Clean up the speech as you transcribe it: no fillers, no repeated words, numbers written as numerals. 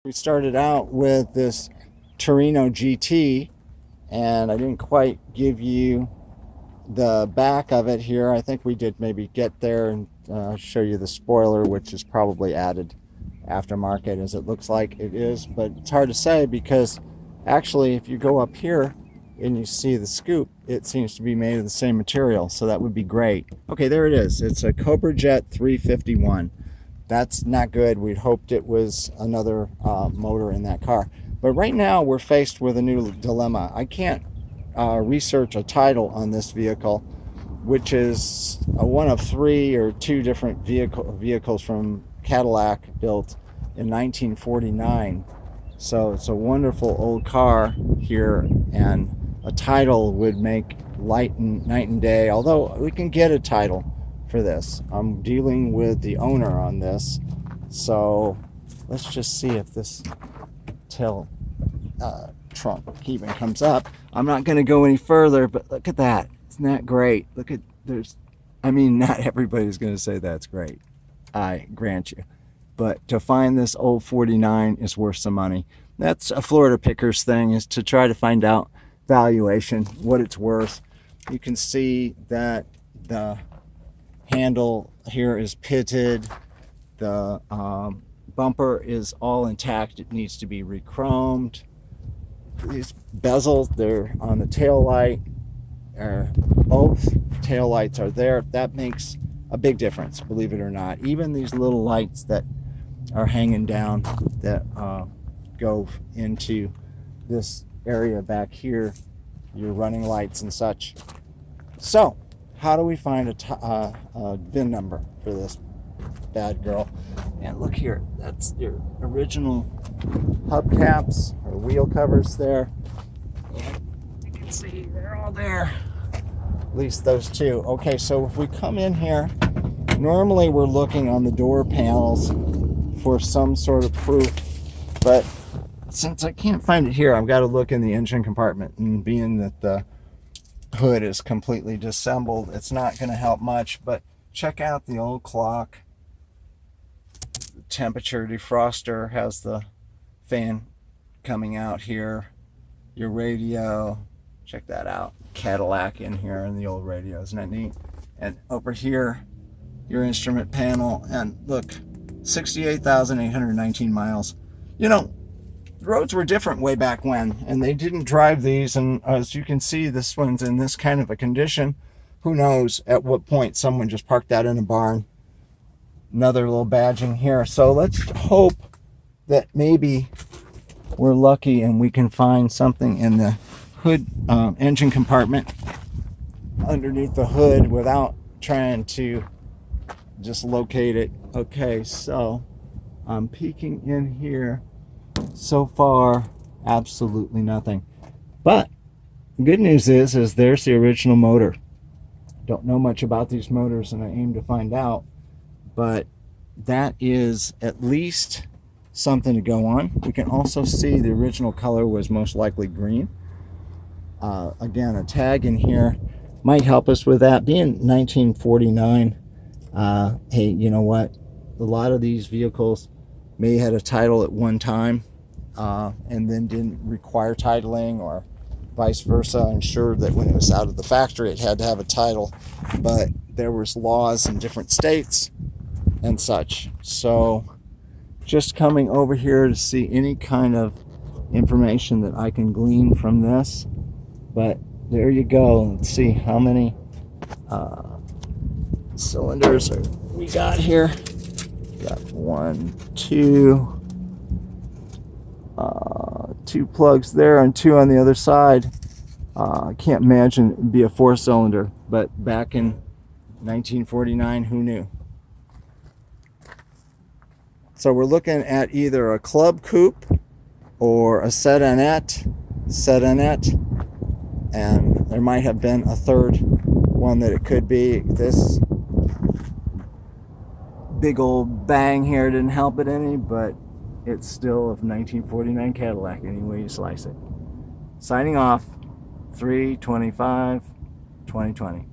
We started out with this Torino GT, and I didn't quite give you the back of it here. I think we did maybe get there and show you the spoiler, which is probably added aftermarket, as it looks like it is, but it's hard to say because actually if you go up here and you see the scoop, it seems to be made of the same material, so that would be great. Okay, there it is. It's a Cobra Jet 351. That's not good. We'd hoped it was another motor in that car. But right now we're faced with a new dilemma. I can't research a title on this vehicle, which is one of three or two different vehicles from Cadillac built in 1949. So it's a wonderful old car here, and a title would make night and day, although we can get a title for this. I'm dealing with the owner on this, so let's just see if this tail trunk even comes up. I'm not going to go any further, but look at that. Isn't that great? Look at, I mean, not everybody's going to say that's great, I grant you, but to find this old 49 is worth some money. That's a Florida Pickers thing, is to try to find out valuation, what it's worth. You can see that the handle here is pitted. The bumper is all intact. It needs to be re-chromed. These bezels, they're on the tail light, or both tail lights are there. That makes a big difference, believe it or not. Even these little lights that are hanging down that go into this area back here, your running lights and such. So how do we find a VIN number for this bad girl? And look here, that's your original hubcaps or wheel covers there. And you can see they're all there, at least those two. Okay, so if we come in here, normally we're looking on the door panels for some sort of proof, but since I can't find it here, I've got to look in the engine compartment, and being that the hood is completely disassembled, it's not going to help much. But check out the old clock. The temperature defroster has the fan coming out here. Your radio, check that out. Cadillac in here in the old radio, isn't that neat? And over here, your instrument panel, and look, 68,819 miles. You know, roads were different way back when, and they didn't drive these, and as you can see, this one's in this kind of a condition. Who knows at what point someone just parked that in a barn. Another little badging here. So let's hope that maybe we're lucky and we can find something in the hood, engine compartment, underneath the hood, without trying to just locate it. Okay, so I'm peeking in here. So far, absolutely nothing. But the good news is there's the original motor. Don't know much about these motors, and I aim to find out, but that is at least something to go on. We can also see the original color was most likely green. Again, a tag in here might help us with that. Being 1949, hey, you know what? A lot of these vehicles may have had a title at one time, and then didn't require titling, or vice versa. I'm sure that when it was out of the factory it had to have a title, but there was laws in different states and such. So just coming over here to see any kind of information that I can glean from this. But there you go. Let's see how many cylinders we got here. Got one, two, two plugs there and two on the other side. I can't imagine it'd be a 4-cylinder, but back in 1949, who knew? So we're looking at either a club coupe or a sedannette, and there might have been a third one that it could be. This big old bang here didn't help it any, but it's still a 1949 Cadillac any way you slice it. Signing off, 3/25/2020.